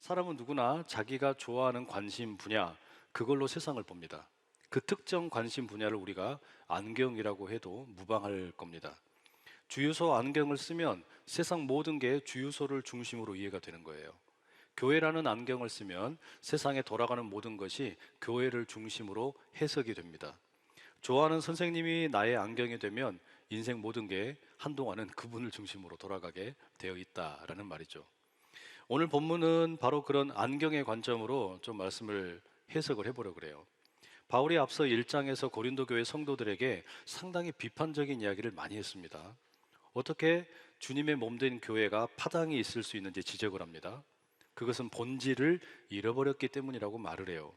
사람은 누구나 자기가 좋아하는 관심 분야, 그걸로 세상을 봅니다. 그 특정 관심 분야를 우리가 안경이라고 해도 무방할 겁니다. 주유소 안경을 쓰면 세상 모든 게 주유소를 중심으로 이해가 되는 거예요. 교회라는 안경을 쓰면 세상에 돌아가는 모든 것이 교회를 중심으로 해석이 됩니다. 좋아하는 선생님이 나의 안경이 되면 인생 모든 게 한동안은 그분을 중심으로 돌아가게 되어 있다라는 말이죠. 오늘 본문은 바로 그런 안경의 관점으로 좀 말씀을 해석을 해보려고 그래요. 바울이 앞서 1장에서 고린도 교회 성도들에게 상당히 비판적인 이야기를 많이 했습니다. 어떻게 주님의 몸된 교회가 파당이 있을 수 있는지 지적을 합니다. 그것은 본질을 잃어버렸기 때문이라고 말을 해요.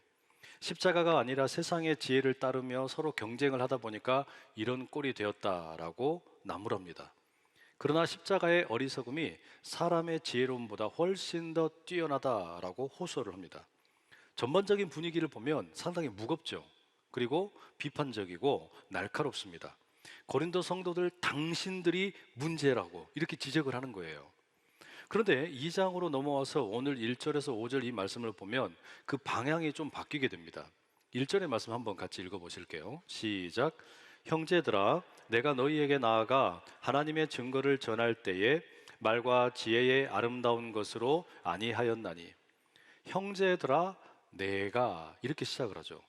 십자가가 아니라 세상의 지혜를 따르며 서로 경쟁을 하다 보니까 이런 꼴이 되었다라고 나무랍니다. 그러나 십자가의 어리석음이 사람의 지혜로움보다 훨씬 더 뛰어나다라고 호소를 합니다. 전반적인 분위기를 보면 상당히 무겁죠. 그리고 비판적이고 날카롭습니다. 고린도 성도들 당신들이 문제라고 이렇게 지적을 하는 거예요. 그런데 2장으로 넘어와서 오늘 1절에서 5절 이 말씀을 보면 그 방향이 좀 바뀌게 됩니다. 1절의 말씀 한번 같이 읽어보실게요. 시작. 형제들아, 내가 너희에게 나아가 하나님의 증거를 전할 때에 말과 지혜의 아름다운 것으로 아니하였나니. 형제들아, 내가 이렇게 시작을 하죠.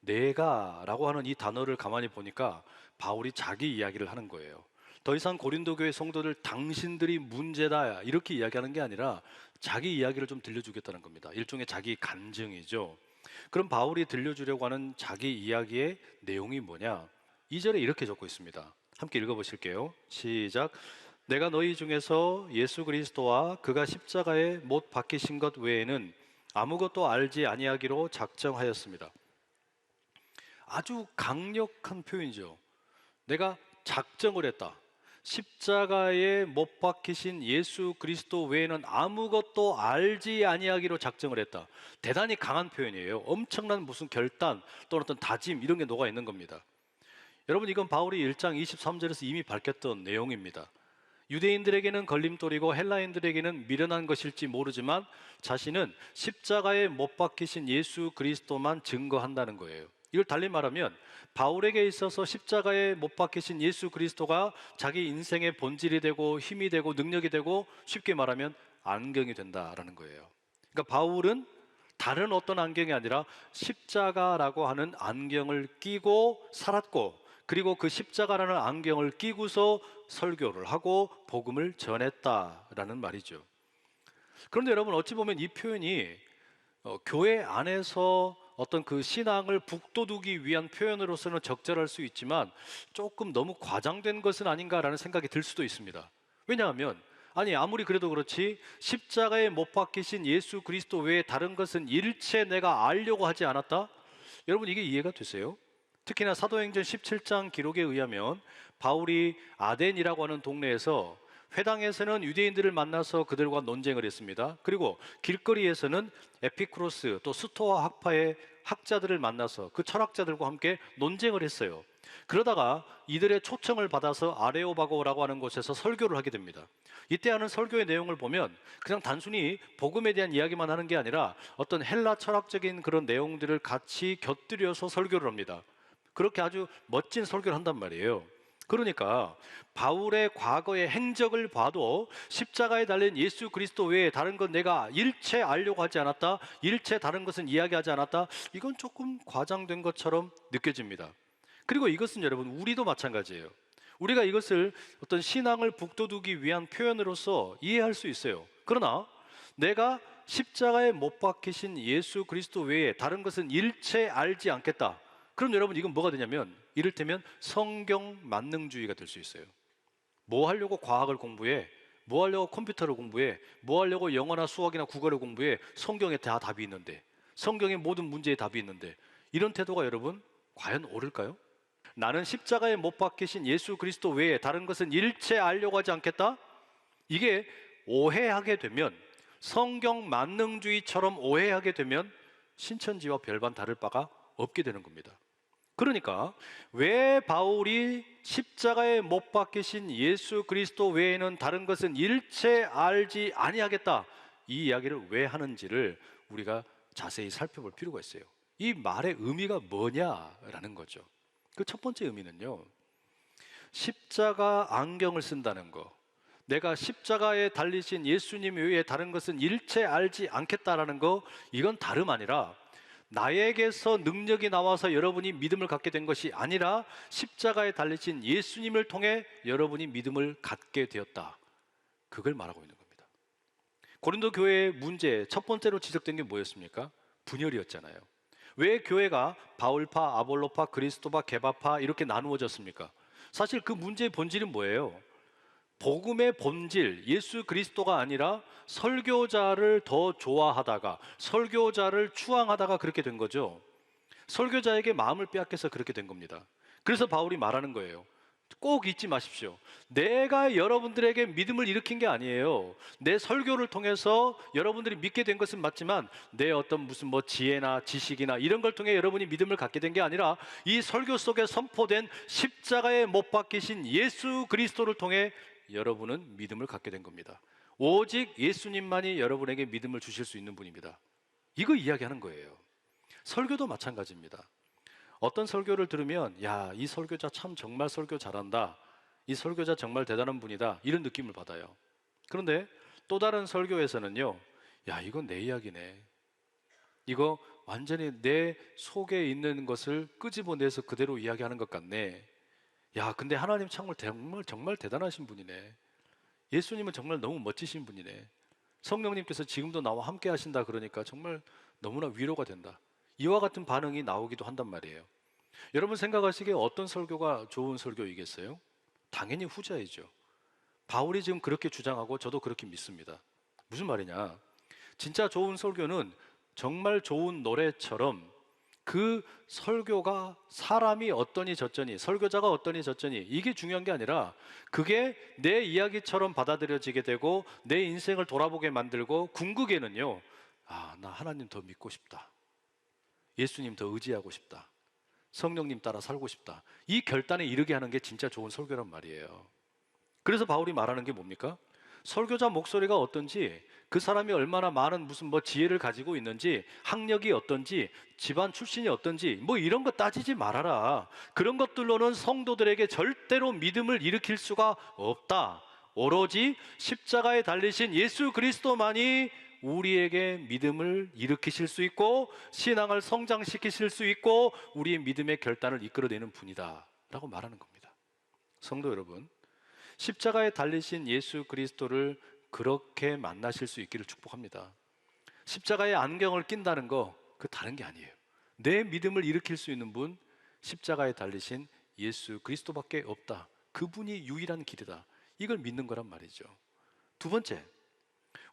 내가라고 하는 이 단어를 가만히 보니까 바울이 자기 이야기를 하는 거예요. 더 이상 고린도 교회 성도들 당신들이 문제다 이렇게 이야기하는 게 아니라 자기 이야기를 좀 들려주겠다는 겁니다. 일종의 자기 간증이죠. 그럼 바울이 들려주려고 하는 자기 이야기의 내용이 뭐냐? 2절에 이렇게 적고 있습니다. 함께 읽어보실게요. 시작. 내가 너희 중에서 예수 그리스도와 그가 십자가에 못 박히신 것 외에는 아무것도 알지 아니하기로 작정하였습니다. 아주 강력한 표현이죠. 내가 작정을 했다. 십자가에 못 박히신 예수 그리스도 외에는 아무것도 알지 아니하기로 작정을 했다. 대단히 강한 표현이에요. 엄청난 무슨 결단 또는 어떤 다짐 이런 게 녹아 있는 겁니다. 여러분, 이건 바울이 1장 23절에서 이미 밝혔던 내용입니다. 유대인들에게는 걸림돌이고 헬라인들에게는 미련한 것일지 모르지만 자신은 십자가에 못 박히신 예수 그리스도만 증거한다는 거예요. 이걸 달리 말하면 바울에게 있어서 십자가에 못 박히신 예수 그리스도가 자기 인생의 본질이 되고 힘이 되고 능력이 되고 쉽게 말하면 안경이 된다라는 거예요. 그러니까 바울은 다른 어떤 안경이 아니라 십자가라고 하는 안경을 끼고 살았고, 그리고 그 십자가라는 안경을 끼고서 설교를 하고 복음을 전했다라는 말이죠. 그런데 여러분, 어찌 보면 이 표현이 교회 안에서 어떤 그 신앙을 북돋우기 위한 표현으로서는 적절할 수 있지만 조금 너무 과장된 것은 아닌가라는 생각이 들 수도 있습니다. 왜냐하면 아무리 그래도 그렇지 십자가에 못 박히신 예수 그리스도 외에 다른 것은 일체 내가 알려고 하지 않았다? 여러분, 이게 이해가 되세요? 특히나 사도행전 17장 기록에 의하면 바울이 아덴이라고 하는 동네에서 회당에서는 유대인들을 만나서 그들과 논쟁을 했습니다. 그리고 길거리에서는 에피쿠로스 또 스토아 학파의 학자들을 만나서 그 철학자들과 함께 논쟁을 했어요. 그러다가 이들의 초청을 받아서 아레오바고라고 하는 곳에서 설교를 하게 됩니다. 이때 하는 설교의 내용을 보면 그냥 단순히 복음에 대한 이야기만 하는 게 아니라 어떤 헬라 철학적인 그런 내용들을 같이 곁들여서 설교를 합니다. 그렇게 아주 멋진 설교를 한단 말이에요. 그러니까 바울의 과거의 행적을 봐도 십자가에 달린 예수 그리스도 외에 다른 건 내가 일체 알려고 하지 않았다, 일체 다른 것은 이야기하지 않았다, 이건 조금 과장된 것처럼 느껴집니다. 그리고 이것은 여러분, 우리도 마찬가지예요. 우리가 이것을 어떤 신앙을 북돋우기 위한 표현으로서 이해할 수 있어요. 그러나 내가 십자가에 못 박히신 예수 그리스도 외에 다른 것은 일체 알지 않겠다, 그럼 여러분, 이건 뭐가 되냐면 이를테면 성경 만능주의가 될 수 있어요. 뭐 하려고 과학을 공부해? 뭐 하려고 컴퓨터를 공부해? 뭐 하려고 영어나 수학이나 국어를 공부해? 성경에 다 답이 있는데, 성경의 모든 문제에 답이 있는데, 이런 태도가 여러분 과연 옳을까요? 나는 십자가에 못 박히신 예수 그리스도 외에 다른 것은 일체 알려고 하지 않겠다? 이게 오해하게 되면, 성경 만능주의처럼 오해하게 되면 신천지와 별반 다를 바가 없게 되는 겁니다. 그러니까 왜 바울이 십자가에 못 박히신 예수 그리스도 외에는 다른 것은 일체 알지 아니하겠다, 이 이야기를 왜 하는지를 우리가 자세히 살펴볼 필요가 있어요. 이 말의 의미가 뭐냐라는 거죠. 그 첫 번째 의미는요, 십자가 안경을 쓴다는 거, 내가 십자가에 달리신 예수님 외에 다른 것은 일체 알지 않겠다라는 거, 이건 다름 아니라 나에게서 능력이 나와서 여러분이 믿음을 갖게 된 것이 아니라 십자가에 달리신 예수님을 통해 여러분이 믿음을 갖게 되었다, 그걸 말하고 있는 겁니다. 고린도 교회의 문제 첫 번째로 지적된 게 뭐였습니까? 분열이었잖아요. 왜 교회가 바울파, 아볼로파, 그리스도파, 게바파 이렇게 나누어졌습니까? 사실 그 문제의 본질은 뭐예요? 복음의 본질, 예수 그리스도가 아니라 설교자를 더 좋아하다가, 설교자를 추앙하다가 그렇게 된 거죠. 설교자에게 마음을 빼앗겨서 그렇게 된 겁니다. 그래서 바울이 말하는 거예요. 꼭 잊지 마십시오. 내가 여러분들에게 믿음을 일으킨 게 아니에요. 내 설교를 통해서 여러분들이 믿게 된 것은 맞지만 내 어떤 무슨 지혜나 지식이나 이런 걸 통해 여러분이 믿음을 갖게 된 게 아니라 이 설교 속에 선포된 십자가에 못 박히신 예수 그리스도를 통해 여러분은 믿음을 갖게 된 겁니다. 오직 예수님만이 여러분에게 믿음을 주실 수 있는 분입니다. 이거 이야기하는 거예요. 설교도 마찬가지입니다. 어떤 설교를 들으면 야, 이 설교자 참 정말 설교 잘한다, 이 설교자 정말 대단한 분이다, 이런 느낌을 받아요. 그런데 또 다른 설교에서는요, 야, 이건 내 이야기네, 이거 완전히 내 속에 있는 것을 끄집어내서 그대로 이야기하는 것 같네, 야, 근데 하나님 정말 대단하신 분이네, 예수님은 정말 너무 멋지신 분이네, 성령님께서 지금도 나와 함께 하신다 그러니까 정말 너무나 위로가 된다, 이와 같은 반응이 나오기도 한단 말이에요. 여러분 생각하시기에 어떤 설교가 좋은 설교이겠어요? 당연히 후자이죠. 바울이 지금 그렇게 주장하고 저도 그렇게 믿습니다. 무슨 말이냐? 진짜 좋은 설교는 정말 좋은 노래처럼 그 설교가 사람이 어떠니 저쩌니, 설교자가 어떠니 저쩌니, 이게 중요한 게 아니라 그게 내 이야기처럼 받아들여지게 되고 내 인생을 돌아보게 만들고 궁극에는요, 아, 나 하나님 더 믿고 싶다, 예수님 더 의지하고 싶다, 성령님 따라 살고 싶다, 이 결단에 이르게 하는 게 진짜 좋은 설교란 말이에요. 그래서 바울이 말하는 게 뭡니까? 설교자 목소리가 어떤지, 그 사람이 얼마나 많은 무슨 지혜를 가지고 있는지, 학력이 어떤지, 집안 출신이 어떤지 이런 거 따지지 말아라. 그런 것들로는 성도들에게 절대로 믿음을 일으킬 수가 없다. 오로지 십자가에 달리신 예수 그리스도만이 우리에게 믿음을 일으키실 수 있고 신앙을 성장시키실 수 있고 우리의 믿음의 결단을 이끌어내는 분이다 라고 말하는 겁니다. 성도 여러분, 십자가에 달리신 예수 그리스도를 그렇게 만나실 수 있기를 축복합니다. 십자가에 안경을 낀다는 거, 그 다른 게 아니에요. 내 믿음을 일으킬 수 있는 분, 십자가에 달리신 예수 그리스도밖에 없다. 그분이 유일한 길이다. 이걸 믿는 거란 말이죠. 두 번째,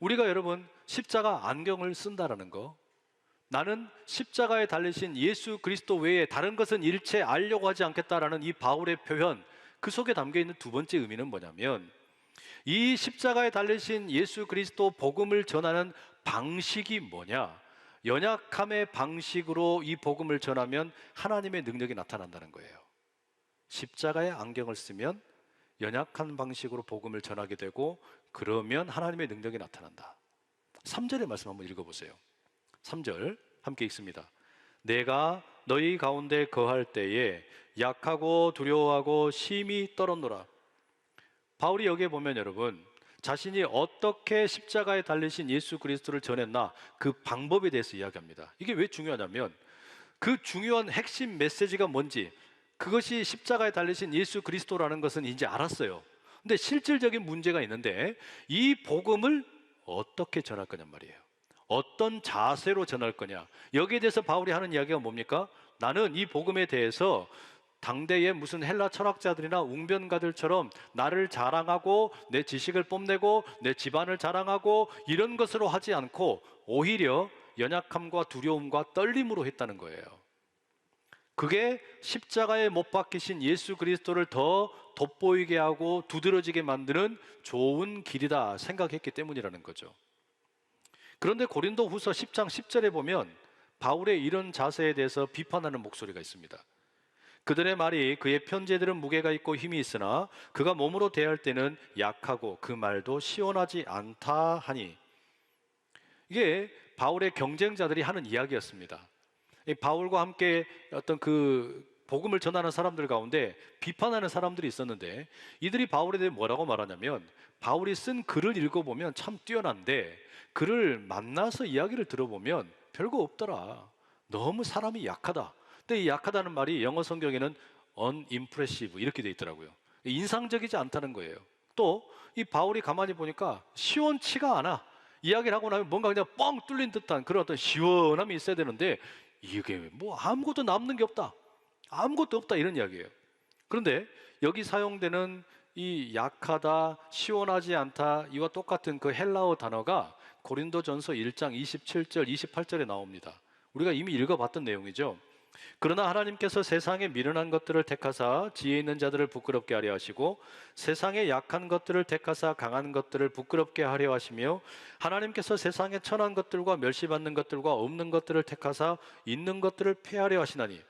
우리가 여러분 십자가 안경을 쓴다라는 거, 나는 십자가에 달리신 예수 그리스도 외에 다른 것은 일체 알려고 하지 않겠다라는 이 바울의 표현, 그 속에 담겨 있는 두 번째 의미는 뭐냐면, 이 십자가에 달리신 예수 그리스도 복음을 전하는 방식이 뭐냐? 연약함의 방식으로 이 복음을 전하면 하나님의 능력이 나타난다는 거예요. 십자가의 안경을 쓰면 연약한 방식으로 복음을 전하게 되고 그러면 하나님의 능력이 나타난다. 3절의 말씀 한번 읽어보세요. 3절 함께 읽습니다. 내가 너희 가운데 거할 때에 약하고 두려워하고 심히 떨었노라. 바울이 여기에 보면 여러분, 자신이 어떻게 십자가에 달리신 예수 그리스도를 전했나, 그 방법에 대해서 이야기합니다. 이게 왜 중요하냐면 그 중요한 핵심 메시지가 뭔지, 그것이 십자가에 달리신 예수 그리스도라는 것은 이제 알았어요. 근데 실질적인 문제가 있는데 이 복음을 어떻게 전할 거냔 말이에요. 어떤 자세로 전할 거냐, 여기에 대해서 바울이 하는 이야기가 뭡니까? 나는 이 복음에 대해서 당대의 무슨 헬라 철학자들이나 웅변가들처럼 나를 자랑하고 내 지식을 뽐내고 내 집안을 자랑하고 이런 것으로 하지 않고 오히려 연약함과 두려움과 떨림으로 했다는 거예요. 그게 십자가에 못 박히신 예수 그리스도를 더 돋보이게 하고 두드러지게 만드는 좋은 길이다 생각했기 때문이라는 거죠. 그런데 고린도 후서 10장 10절에 보면 바울의 이런 자세에 대해서 비판하는 목소리가 있습니다. 그들의 말이 그의 편제들은 무게가 있고 힘이 있으나 그가 몸으로 대할 때는 약하고 그 말도 시원하지 않다 하니, 이게 바울의 경쟁자들이 하는 이야기였습니다. 이 바울과 함께 어떤 그 복음을 전하는 사람들 가운데 비판하는 사람들이 있었는데, 이들이 바울에 대해 뭐라고 말하냐면, 바울이 쓴 글을 읽어보면 참 뛰어난데 그를 만나서 이야기를 들어보면 별거 없더라. 너무 사람이 약하다. 근데 이 약하다는 말이 영어 성경에는 unimpressive 이렇게 돼 있더라고요. 인상적이지 않다는 거예요. 또 이 바울이 가만히 보니까 시원치가 않아. 이야기를 하고 나면 뭔가 그냥 뻥 뚫린 듯한 그런 어떤 시원함이 있어야 되는데, 이게 뭐 아무것도 남는 게 없다, 아무것도 없다, 이런 이야기예요. 그런데 여기 사용되는 이 약하다, 시원하지 않다, 이와 똑같은 그 헬라어 단어가 고린도전서 1장 27절, 28절에 나옵니다. 우리가 이미 읽어봤던 내용이죠. 그러나 하나님께서 세상에 미련한 것들을 택하사 지혜 있는 자들을 부끄럽게 하려 하시고, 세상에 약한 것들을 택하사 강한 것들을 부끄럽게 하려 하시며, 하나님께서 세상에 천한 것들과 멸시받는 것들과 없는 것들을 택하사 있는 것들을 폐하려 하시나니.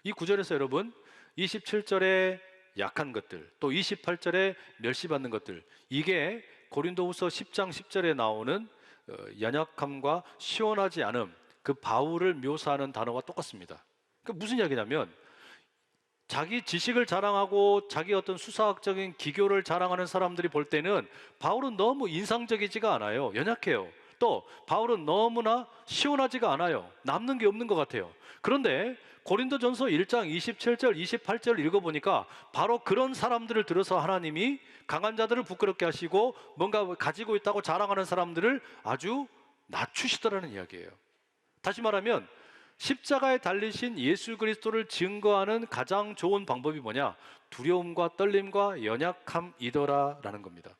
이 구절에서 여러분, 27절에 약한 것들, 또 28절에 멸시받는 것들, 이게 고린도후서 10장 10절에 나오는 연약함과 시원하지 않음, 그 바울을 묘사하는 단어와 똑같습니다. 그 무슨 이야기냐면, 자기 지식을 자랑하고 자기 어떤 수사학적인 기교를 자랑하는 사람들이 볼 때는 바울은 너무 인상적이지가 않아요. 연약해요. 또 바울은 너무나 시원하지가 않아요. 남는 게 없는 것 같아요. 그런데 고린도전서 1장 27절, 28절 읽어보니까 바로 그런 사람들을 들어서 하나님이 강한 자들을 부끄럽게 하시고 뭔가 가지고 있다고 자랑하는 사람들을 아주 낮추시더라는 이야기예요. 다시 말하면 십자가에 달리신 예수 그리스도를 증거하는 가장 좋은 방법이 뭐냐? 두려움과 떨림과 연약함이더라라는 겁니다.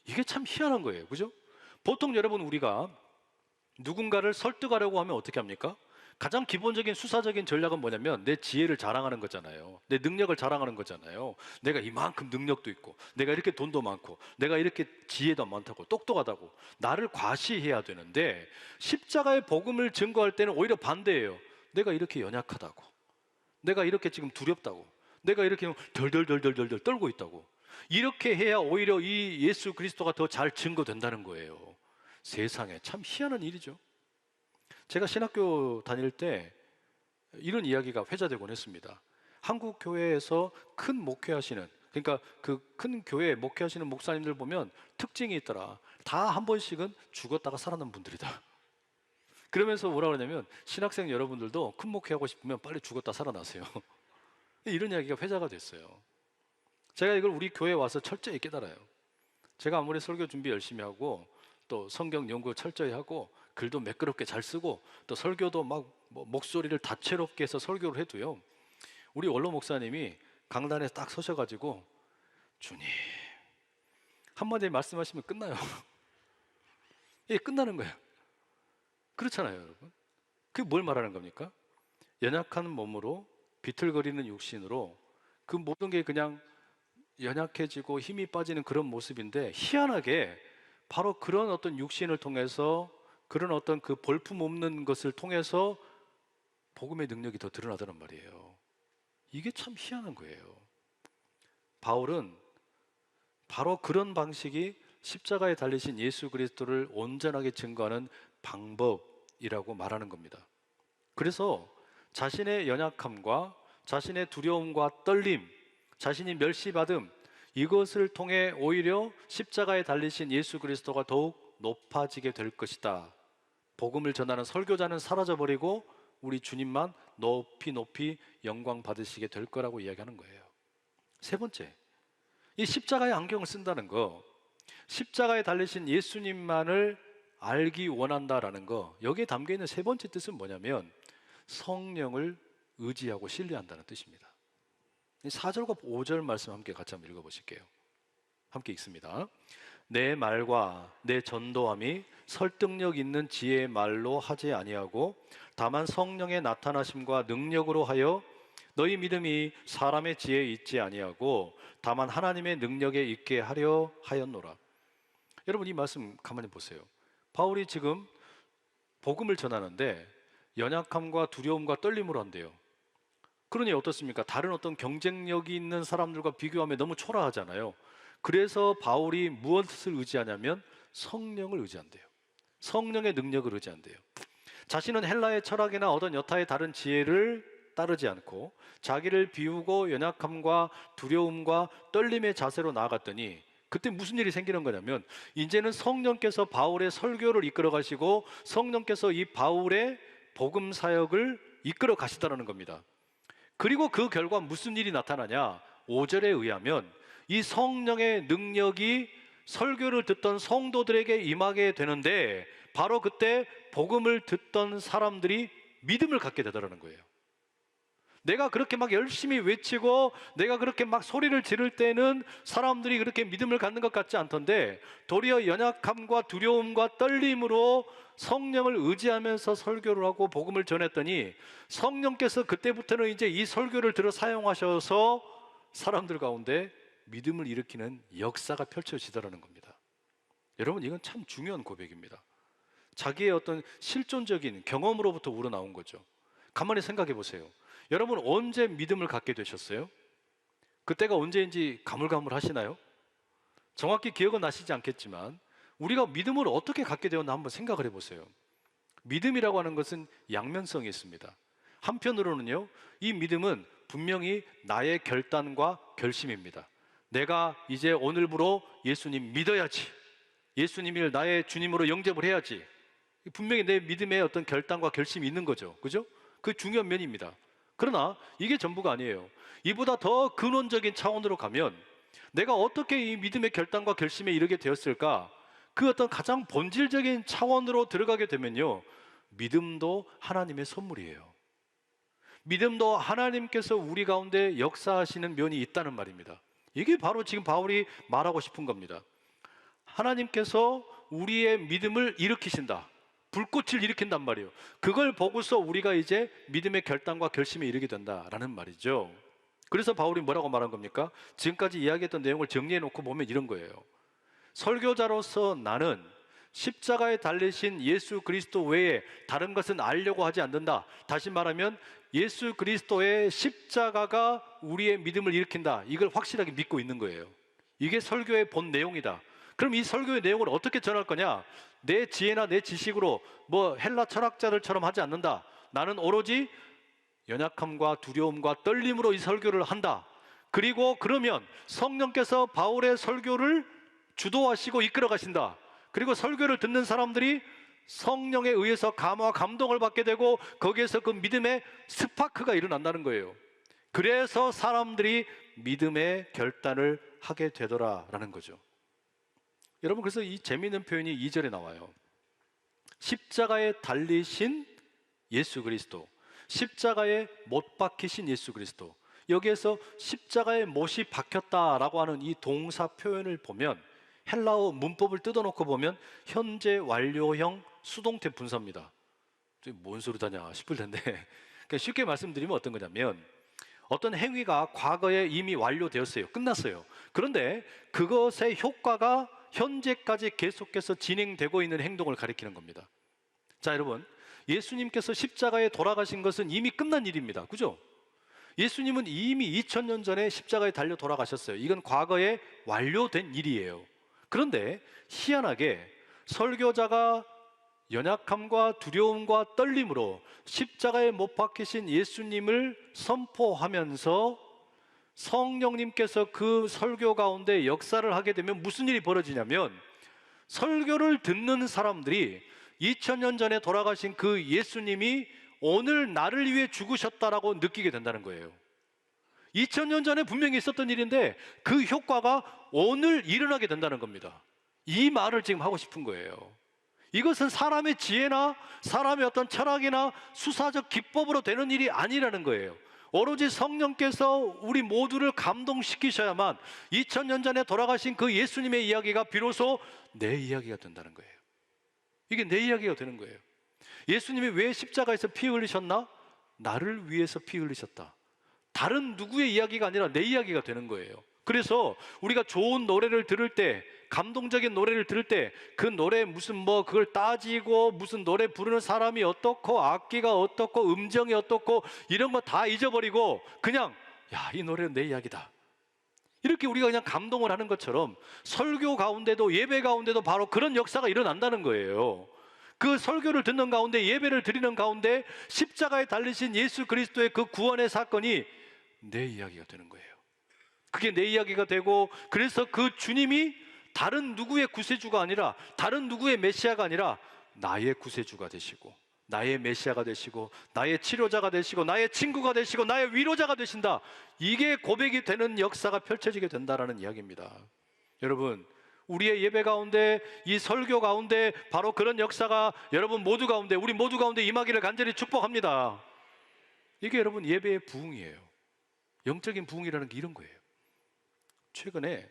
이게 참 희한한 거예요. 그죠? 보통 여러분, 우리가 누군가를 설득하려고 하면 어떻게 합니까? 가장 기본적인 수사적인 전략은 뭐냐면 내 지혜를 자랑하는 거잖아요. 내 능력을 자랑하는 거잖아요. 내가 이만큼 능력도 있고, 내가 이렇게 돈도 많고, 내가 이렇게 지혜도 많다고, 똑똑하다고 나를 과시해야 되는데, 십자가의 복음을 증거할 때는 오히려 반대예요. 내가 이렇게 연약하다고, 내가 이렇게 지금 두렵다고, 내가 이렇게 덜덜덜덜덜 떨고 있다고, 이렇게 해야 오히려 이 예수 그리스도가 더 잘 증거된다는 거예요. 세상에 참 희한한 일이죠. 제가 신학교 다닐 때 이런 이야기가 회자되곤 했습니다. 한국 교회에서 큰 목회하시는, 그러니까 그 큰 교회 목회하시는 목사님들 보면 특징이 있더라. 다 한 번씩은 죽었다가 살아난 분들이다. 그러면서 뭐라 그러냐면, 신학생 여러분들도 큰 목회하고 싶으면 빨리 죽었다 살아나세요. 이런 이야기가 회자가 됐어요. 제가 이걸 우리 교회에 와서 철저히 깨달아요. 제가 아무리 설교 준비 열심히 하고, 또 성경 연구 철저히 하고, 글도 매끄럽게 잘 쓰고, 또 설교도 막 목소리를 다채롭게 해서 설교를 해도요, 우리 원로 목사님이 강단에 딱 서셔가지고 주님 한마디 말씀하시면 끝나요. 예, 끝나는 거예요. 그렇잖아요, 여러분. 그게 뭘 말하는 겁니까? 연약한 몸으로, 비틀거리는 육신으로 그 모든 게 그냥 연약해지고 힘이 빠지는 그런 모습인데, 희한하게 바로 그런 어떤 육신을 통해서, 그런 어떤 그 볼품 없는 것을 통해서 복음의 능력이 더 드러나더란 말이에요. 이게 참 희한한 거예요. 바울은 바로 그런 방식이 십자가에 달리신 예수 그리스도를 온전하게 증거하는 방법이라고 말하는 겁니다. 그래서 자신의 연약함과 자신의 두려움과 떨림, 자신이 멸시받음, 이것을 통해 오히려 십자가에 달리신 예수 그리스도가 더욱 높아지게 될 것이다. 복음을 전하는 설교자는 사라져버리고 우리 주님만 높이 높이 영광 받으시게 될 거라고 이야기하는 거예요. 세 번째, 이 십자가의 안경을 쓴다는 거, 십자가에 달리신 예수님만을 알기 원한다라는 거, 여기에 담겨있는 세 번째 뜻은 뭐냐면 성령을 의지하고 신뢰한다는 뜻입니다. 4절과 5절 말씀 함께 같이 한번 읽어보실게요. 함께 읽습니다. 내 말과 내 전도함이 설득력 있는 지혜의 말로 하지 아니하고 다만 성령의 나타나심과 능력으로 하여 너희 믿음이 사람의 지혜에 있지 아니하고 다만 하나님의 능력에 있게 하려 하였노라. 여러분, 이 말씀 가만히 보세요. 바울이 지금 복음을 전하는데 연약함과 두려움과 떨림으로 한대요. 그러니 어떻습니까? 다른 어떤 경쟁력이 있는 사람들과 비교하면 너무 초라하잖아요. 그래서 바울이 무엇을 의지하냐면 성령을 의지한대요. 성령의 능력을 의지한대요. 자신은 헬라의 철학이나 어떤 여타의 다른 지혜를 따르지 않고 자기를 비우고 연약함과 두려움과 떨림의 자세로 나아갔더니 그때 무슨 일이 생기는 거냐면 이제는 성령께서 바울의 설교를 이끌어 가시고 성령께서 이 바울의 복음 사역을 이끌어 가시다라는 겁니다. 그리고 그 결과 무슨 일이 나타나냐? 5절에 의하면 이 성령의 능력이 설교를 듣던 성도들에게 임하게 되는데 바로 그때 복음을 듣던 사람들이 믿음을 갖게 되더라는 거예요. 내가 그렇게 막 열심히 외치고 내가 그렇게 막 소리를 지를 때는 사람들이 그렇게 믿음을 갖는 것 같지 않던데 도리어 연약함과 두려움과 떨림으로 성령을 의지하면서 설교를 하고 복음을 전했더니 성령께서 그때부터는 이제 이 설교를 들어 사용하셔서 사람들 가운데 믿음을 일으키는 역사가 펼쳐지더라는 겁니다. 여러분, 이건 참 중요한 고백입니다. 자기의 어떤 실존적인 경험으로부터 우러나온 거죠. 가만히 생각해 보세요. 여러분, 언제 믿음을 갖게 되셨어요? 그때가 언제인지 가물가물하시나요? 정확히 기억은 나시지 않겠지만 우리가 믿음을 어떻게 갖게 되었나 한번 생각을 해보세요. 믿음이라고 하는 것은 양면성이 있습니다. 한편으로는요, 이 믿음은 분명히 나의 결단과 결심입니다. 내가 이제 오늘부로 예수님 믿어야지, 예수님을 나의 주님으로 영접을 해야지, 분명히 내 믿음의 어떤 결단과 결심이 있는 거죠. 그죠? 그 중요한 면입니다. 그러나 이게 전부가 아니에요. 이보다 더 근원적인 차원으로 가면 내가 어떻게 이 믿음의 결단과 결심에 이르게 되었을까? 그 어떤 가장 본질적인 차원으로 들어가게 되면요, 믿음도 하나님의 선물이에요. 믿음도 하나님께서 우리 가운데 역사하시는 면이 있다는 말입니다. 이게 바로 지금 바울이 말하고 싶은 겁니다. 하나님께서 우리의 믿음을 일으키신다. 불꽃을 일으킨단 말이에요. 그걸 보고서 우리가 이제 믿음의 결단과 결심에 이르게 된다라는 말이죠. 그래서 바울이 뭐라고 말한 겁니까? 지금까지 이야기했던 내용을 정리해 놓고 보면 이런 거예요. 설교자로서 나는 십자가에 달리신 예수 그리스도 외에 다른 것은 알려고 하지 않는다. 다시 말하면 예수 그리스도의 십자가가 우리의 믿음을 일으킨다. 이걸 확실하게 믿고 있는 거예요. 이게 설교의 본 내용이다. 그럼 이 설교의 내용을 어떻게 전할 거냐? 내 지혜나 내 지식으로 뭐 헬라 철학자들처럼 하지 않는다. 나는 오로지 연약함과 두려움과 떨림으로 이 설교를 한다. 그리고 그러면 성령께서 바울의 설교를 주도하시고 이끌어 가신다. 그리고 설교를 듣는 사람들이 성령에 의해서 감화 감동을 받게 되고 거기에서 그 믿음의 스파크가 일어난다는 거예요. 그래서 사람들이 믿음의 결단을 하게 되더라라는 거죠. 여러분, 그래서 이 재미있는 표현이 2절에 나와요. 십자가에 달리신 예수 그리스도, 십자가에 못 박히신 예수 그리스도. 여기에서 십자가에 못이 박혔다라고 하는 이 동사 표현을 보면 헬라어 문법을 뜯어놓고 보면 현재 완료형 수동태 분사입니다. 뭔 소리다냐 싶을 텐데 그러니까 쉽게 말씀드리면 어떤 거냐면 어떤 행위가 과거에 이미 완료되었어요. 끝났어요. 그런데 그것의 효과가 현재까지 계속해서 진행되고 있는 행동을 가리키는 겁니다. 자, 여러분, 예수님께서 십자가에 돌아가신 것은 이미 끝난 일입니다. 그죠? 예수님은 이미 2000년 전에 십자가에 달려 돌아가셨어요. 이건 과거에 완료된 일이에요. 그런데 희한하게 설교자가 연약함과 두려움과 떨림으로 십자가에 못 박히신 예수님을 선포하면서 성령님께서 그 설교 가운데 역사를 하게 되면 무슨 일이 벌어지냐면 설교를 듣는 사람들이 2000년 전에 돌아가신 그 예수님이 오늘 나를 위해 죽으셨다라고 느끼게 된다는 거예요. 2000년 전에 분명히 있었던 일인데 그 효과가 오늘 일어나게 된다는 겁니다. 이 말을 지금 하고 싶은 거예요. 이것은 사람의 지혜나 사람의 어떤 철학이나 수사적 기법으로 되는 일이 아니라는 거예요. 오로지 성령께서 우리 모두를 감동시키셔야만 2000년 전에 돌아가신 그 예수님의 이야기가 비로소 내 이야기가 된다는 거예요. 이게 내 이야기가 되는 거예요. 예수님이 왜 십자가에서 피 흘리셨나? 나를 위해서 피 흘리셨다. 다른 누구의 이야기가 아니라 내 이야기가 되는 거예요. 그래서 우리가 좋은 노래를 들을 때, 감동적인 노래를 들을 때 그 노래 무슨 뭐 그걸 따지고 무슨 노래 부르는 사람이 어떻고 악기가 어떻고 음정이 어떻고 이런 거 다 잊어버리고 그냥 야, 이 노래는 내 이야기다. 이렇게 우리가 그냥 감동을 하는 것처럼 설교 가운데도 예배 가운데도 바로 그런 역사가 일어난다는 거예요. 그 설교를 듣는 가운데, 예배를 드리는 가운데 십자가에 달리신 예수 그리스도의 그 구원의 사건이 내 이야기가 되는 거예요. 그게 내 이야기가 되고, 그래서 그 주님이 다른 누구의 구세주가 아니라, 다른 누구의 메시아가 아니라 나의 구세주가 되시고, 나의 메시아가 되시고, 나의 치료자가 되시고, 나의 친구가 되시고, 나의 위로자가 되신다. 이게 고백이 되는 역사가 펼쳐지게 된다라는 이야기입니다. 여러분, 우리의 예배 가운데, 이 설교 가운데 바로 그런 역사가 여러분 모두 가운데, 우리 모두 가운데 임하기를 간절히 축복합니다. 이게 여러분 예배의 부흥이에요. 영적인 부흥이라는 게 이런 거예요. 최근에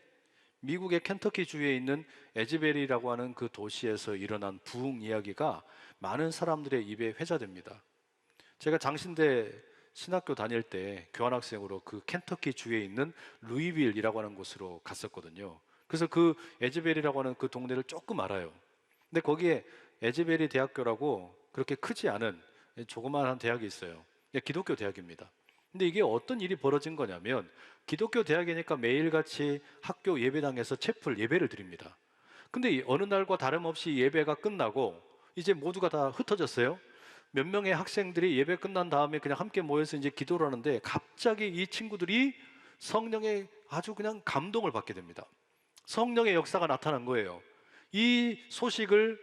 미국의 켄터키 주에 있는 에즈베리라고 하는 그 도시에서 일어난 부흥 이야기가 많은 사람들의 입에 회자됩니다. 제가 장신대 신학교 다닐 때 교환학생으로 그 켄터키 주에 있는 루이빌이라고 하는 곳으로 갔었거든요. 그래서 그 에즈베리라고 하는 그 동네를 조금 알아요. 근데 거기에 에즈베리 대학교라고 그렇게 크지 않은 조그마한 대학이 있어요. 기독교 대학입니다. 근데 이게 어떤 일이 벌어진 거냐면, 기독교 대학이니까 매일같이 학교 예배당에서 채플 예배를 드립니다. 근데 어느 날과 다름없이 예배가 끝나고 이제 모두가 다 흩어졌어요. 몇 명의 학생들이 예배 끝난 다음에 그냥 함께 모여서 이제 기도를 하는데, 갑자기 이 친구들이 성령의 아주 그냥 감동을 받게 됩니다. 성령의 역사가 나타난 거예요. 이 소식을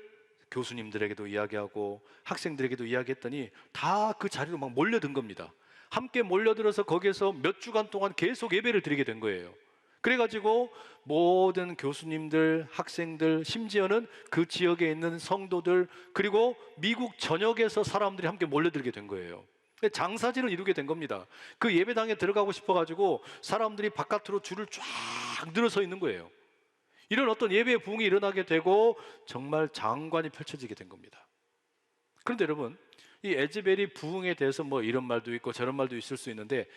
교수님들에게도 이야기하고 학생들에게도 이야기했더니 다 그 자리로 막 몰려든 겁니다. 함께 몰려들어서 거기에서 몇 주간 동안 계속 예배를 드리게 된 거예요. 그래가지고 모든 교수님들, 학생들, 심지어는 그 지역에 있는 성도들, 그리고 미국 전역에서 사람들이 함께 몰려들게 된 거예요. 장사진을 이루게 된 겁니다. 그 예배당에 들어가고 싶어가지고 사람들이 바깥으로 줄을 쫙 늘어서 있는 거예요. 이런 어떤 예배의 부흥이 일어나게 되고 정말 장관이 펼쳐지게 된 겁니다. 그런데 여러분, 이 에즈베리 부흥에 대해서 뭐 이런 말도 있고 저런 말도 있을 수 있는데,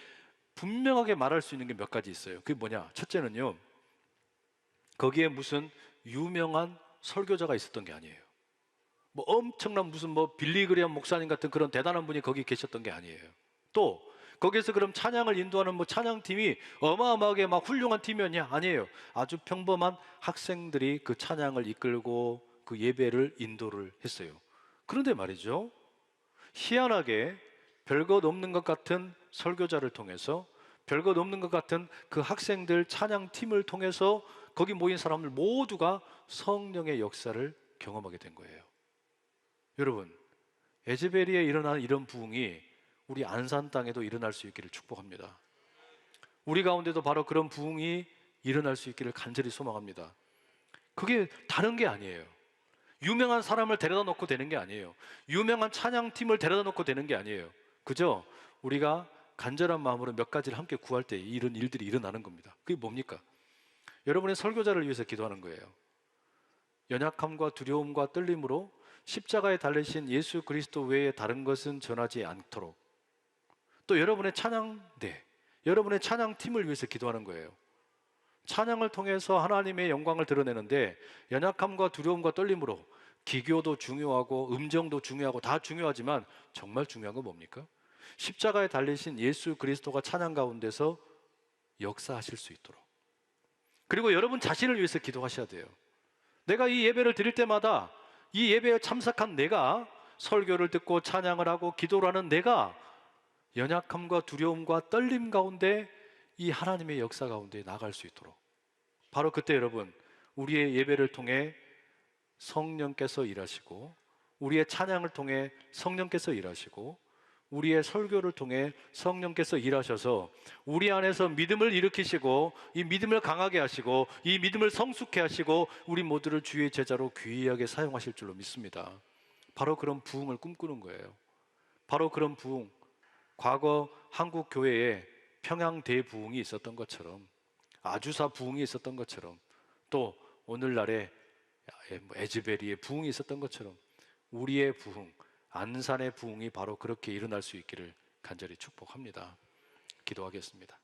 분명하게 말할 수 있는 게 몇 가지 있어요. 그게 뭐냐? 첫째는요, 거기에 무슨 유명한 설교자가 있었던 게 아니에요. 뭐 엄청난 무슨 뭐 빌리그레엄 목사님 같은 그런 대단한 분이 거기 계셨던 게 아니에요. 또 거기에서 그럼 찬양을 인도하는 뭐 찬양팀이 어마어마하게 막 훌륭한 팀이었냐? 아니에요. 아주 평범한 학생들이 그 찬양을 이끌고 그 예배를 인도를 했어요. 그런데 말이죠, 희한하게 별것 없는 것 같은 설교자를 통해서, 별것 없는 것 같은 그 학생들 찬양팀을 통해서 거기 모인 사람들 모두가 성령의 역사를 경험하게 된 거예요. 여러분, 에즈베리에 일어나는 이런 부흥이 우리 안산 땅에도 일어날 수 있기를 축복합니다. 우리 가운데도 바로 그런 부흥이 일어날 수 있기를 간절히 소망합니다. 그게 다른 게 아니에요. 유명한 사람을 데려다 놓고 되는 게 아니에요. 유명한 찬양팀을 데려다 놓고 되는 게 아니에요. 그저 우리가 간절한 마음으로 몇 가지를 함께 구할 때 이런 일들이 일어나는 겁니다. 그게 뭡니까? 여러분의 설교자를 위해서 기도하는 거예요. 연약함과 두려움과 떨림으로 십자가에 달리신 예수 그리스도 외에 다른 것은 전하지 않도록, 또 여러분의 찬양대, 여러분의 찬양팀을 위해서 기도하는 거예요. 찬양을 통해서 하나님의 영광을 드러내는데, 연약함과 두려움과 떨림으로, 기교도 중요하고 음정도 중요하고 다 중요하지만 정말 중요한 건 뭡니까? 십자가에 달리신 예수 그리스도가 찬양 가운데서 역사하실 수 있도록. 그리고 여러분 자신을 위해서 기도하셔야 돼요. 내가 이 예배를 드릴 때마다, 이 예배에 참석한 내가, 설교를 듣고 찬양을 하고 기도를 하는 내가 연약함과 두려움과 떨림 가운데 이 하나님의 역사 가운데 나갈 수 있도록, 바로 그때 여러분, 우리의 예배를 통해 성령께서 일하시고, 우리의 찬양을 통해 성령께서 일하시고, 우리의 설교를 통해 성령께서 일하셔서 우리 안에서 믿음을 일으키시고, 이 믿음을 강하게 하시고, 이 믿음을 성숙해 하시고, 우리 모두를 주의 제자로 귀하게 사용하실 줄로 믿습니다. 바로 그런 부흥을 꿈꾸는 거예요. 바로 그런 부흥, 과거 한국 교회에 평양 대부흥이 있었던 것처럼, 아주사 부흥이 있었던 것처럼, 또 오늘날의 에즈베리의 부흥이 있었던 것처럼, 우리의 부흥, 안산의 부흥이 바로 그렇게 일어날 수 있기를 간절히 축복합니다. 기도하겠습니다.